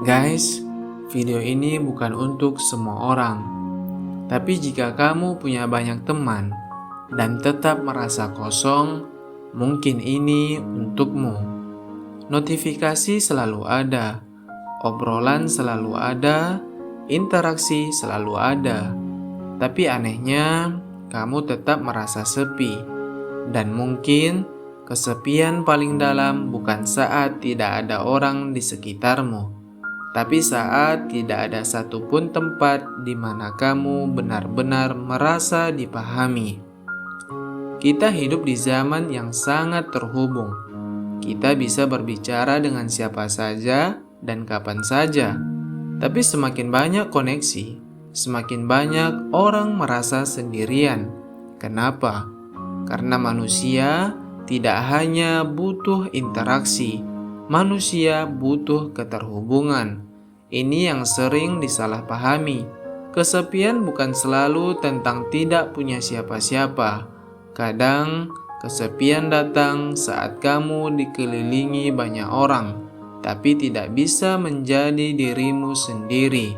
Guys, video ini bukan untuk semua orang. Tapi jika kamu punya banyak teman dan tetap merasa kosong, mungkin ini untukmu. Notifikasi selalu ada, obrolan selalu ada, interaksi selalu ada. Tapi anehnya, kamu tetap merasa sepi. Dan mungkin kesepian paling dalam bukan saat tidak ada orang di sekitarmu, tapi saat tidak ada satupun tempat di mana kamu benar-benar merasa dipahami. Kita hidup di zaman yang sangat terhubung. Kita bisa berbicara dengan siapa saja dan kapan saja. Tapi semakin banyak koneksi, semakin banyak orang merasa sendirian. Kenapa? Karena manusia tidak hanya butuh interaksi, manusia butuh keterhubungan. Ini yang sering disalahpahami. Kesepian bukan selalu tentang tidak punya siapa-siapa. Kadang kesepian datang saat kamu dikelilingi banyak orang, tapi tidak bisa menjadi dirimu sendiri.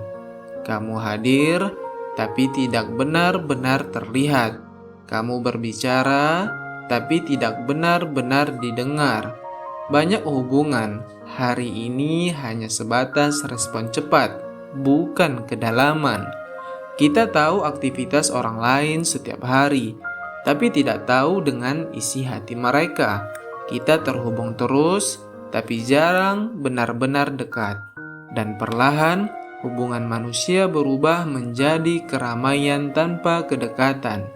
Kamu hadir, tapi tidak benar-benar terlihat. Kamu berbicara, tapi tidak benar-benar didengar. Banyak hubungan hari ini hanya sebatas respon cepat, bukan kedalaman. Kita tahu aktivitas orang lain setiap hari, tapi tidak tahu dengan isi hati mereka. Kita terhubung terus, tapi jarang benar-benar dekat. Dan perlahan, hubungan manusia berubah menjadi keramaian tanpa kedekatan.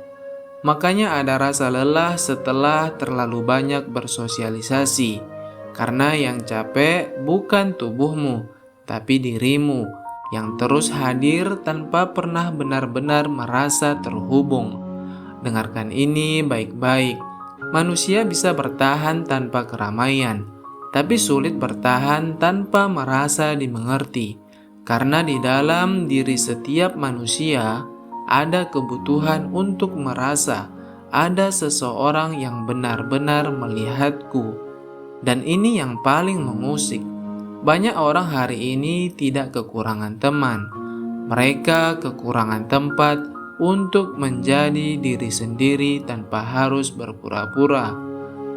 Makanya ada rasa lelah setelah terlalu banyak bersosialisasi. Karena yang capek bukan tubuhmu, tapi dirimu yang terus hadir tanpa pernah benar-benar merasa terhubung. Dengarkan ini baik-baik. Manusia bisa bertahan tanpa keramaian, tapi sulit bertahan tanpa merasa dimengerti. Karena di dalam diri setiap manusia ada kebutuhan untuk merasa ada seseorang yang benar-benar melihatku. Dan ini yang paling mengusik. Banyak orang hari ini tidak kekurangan teman. Mereka kekurangan tempat untuk menjadi diri sendiri tanpa harus berpura-pura.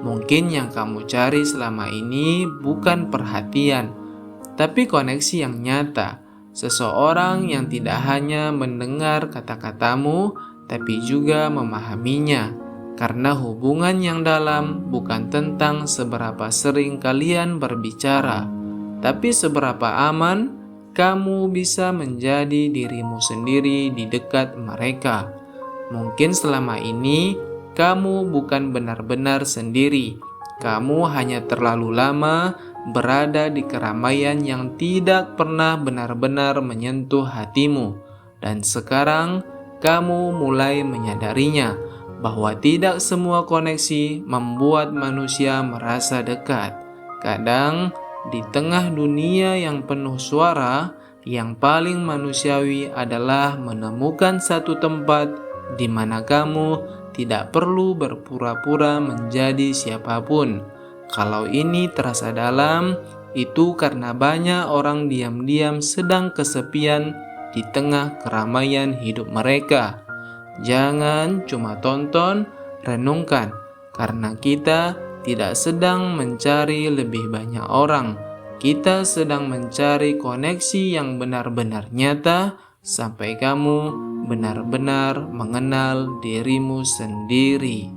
Mungkin yang kamu cari selama ini bukan perhatian, tapi koneksi yang nyata. Seseorang yang tidak hanya mendengar kata-katamu, tapi juga memahaminya. Karena hubungan yang dalam bukan tentang seberapa sering kalian berbicara, tapi seberapa aman kamu bisa menjadi dirimu sendiri di dekat mereka. Mungkin selama ini kamu bukan benar-benar sendiri. Kamu hanya terlalu lama berada di keramaian yang tidak pernah benar-benar menyentuh hatimu. Dan sekarang kamu mulai menyadarinya bahwa tidak semua koneksi membuat manusia merasa dekat. Kadang di tengah dunia yang penuh suara, yang paling manusiawi adalah menemukan satu tempat di mana kamu tidak perlu berpura-pura menjadi siapapun. Kalau ini terasa dalam, itu karena banyak orang diam-diam sedang kesepian di tengah keramaian hidup mereka. Jangan cuma tonton, renungkan, karena kita tidak sedang mencari lebih banyak orang. Kita sedang mencari koneksi yang benar-benar nyata sampai kamu benar-benar mengenal dirimu sendiri.